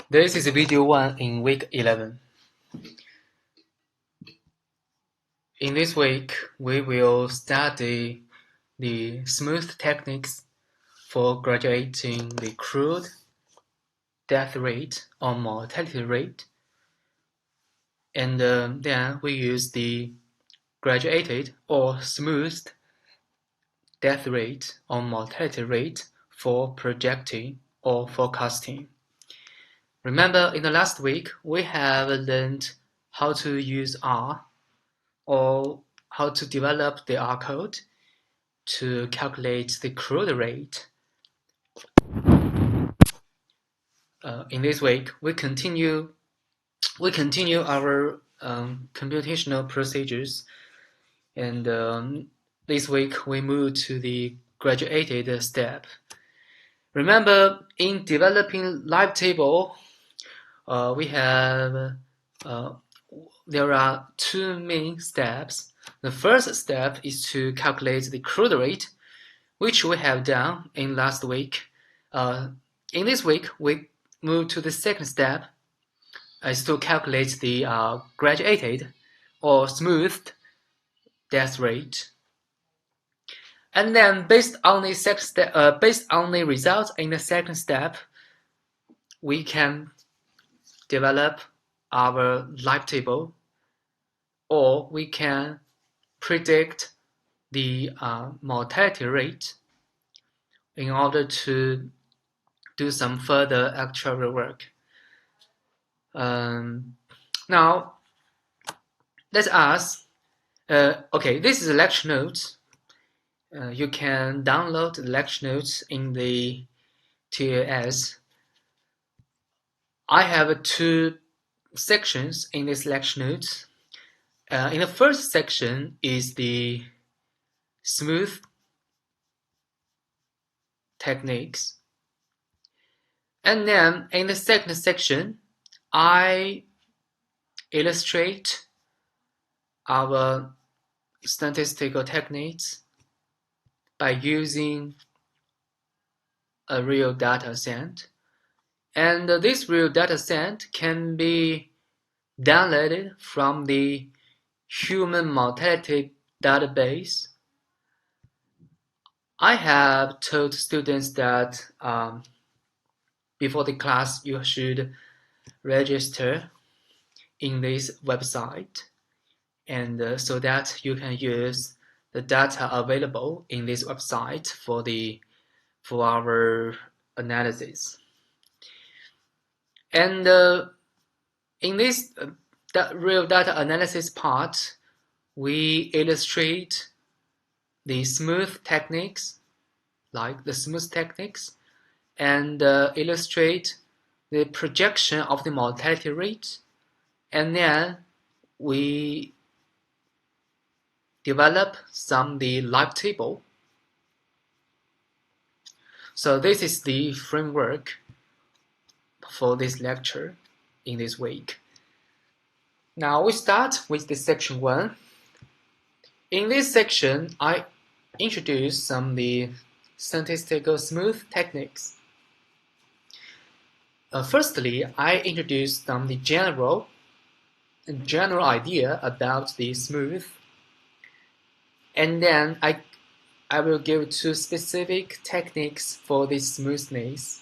This is video 1 in week 11. In this week, we will study the smooth techniques for graduating the crude death rate or mortality rate, and then we use the graduated or smoothed death rate or mortality rate for projecting or forecasting. Remember, in the last week, we have learned how to use R or how to develop the R code to calculate the crude rate. In this week, we continue our computational procedures, and this week we move to the graduated step. Remember, in developing live table, we have there are two main steps. The first step is to calculate the crude rate, which we have done in last week. In this week, we move to the second step, is to calculate the graduated or smoothed death rate. And then, based on the results in the second step, we can develop our live table, or we can predict the mortality rate in order to do some further actuarial work. Now, let's ask, okay, this is a lecture notes. You can download the lecture notes in the TLS. I have two sections in this lecture notes. In the first section is the smooth techniques. And then in the second section, I illustrate our statistical techniques by using a real data set. And this real data set can be downloaded from the human mortality database. I have told students that before the class you should register in this website, and so that you can use the data available in this website for our analysis. And in this real data analysis part, we illustrate the smooth techniques, and illustrate the projection of the mortality rate, and then we develop the live table. So this is the framework for this lecture in this week. Now we start with the section 1. In this section, I introduce some of the statistical smooth techniques. Firstly, I introduce some of the general idea about the smooth, and then I will give two specific techniques for this smoothness.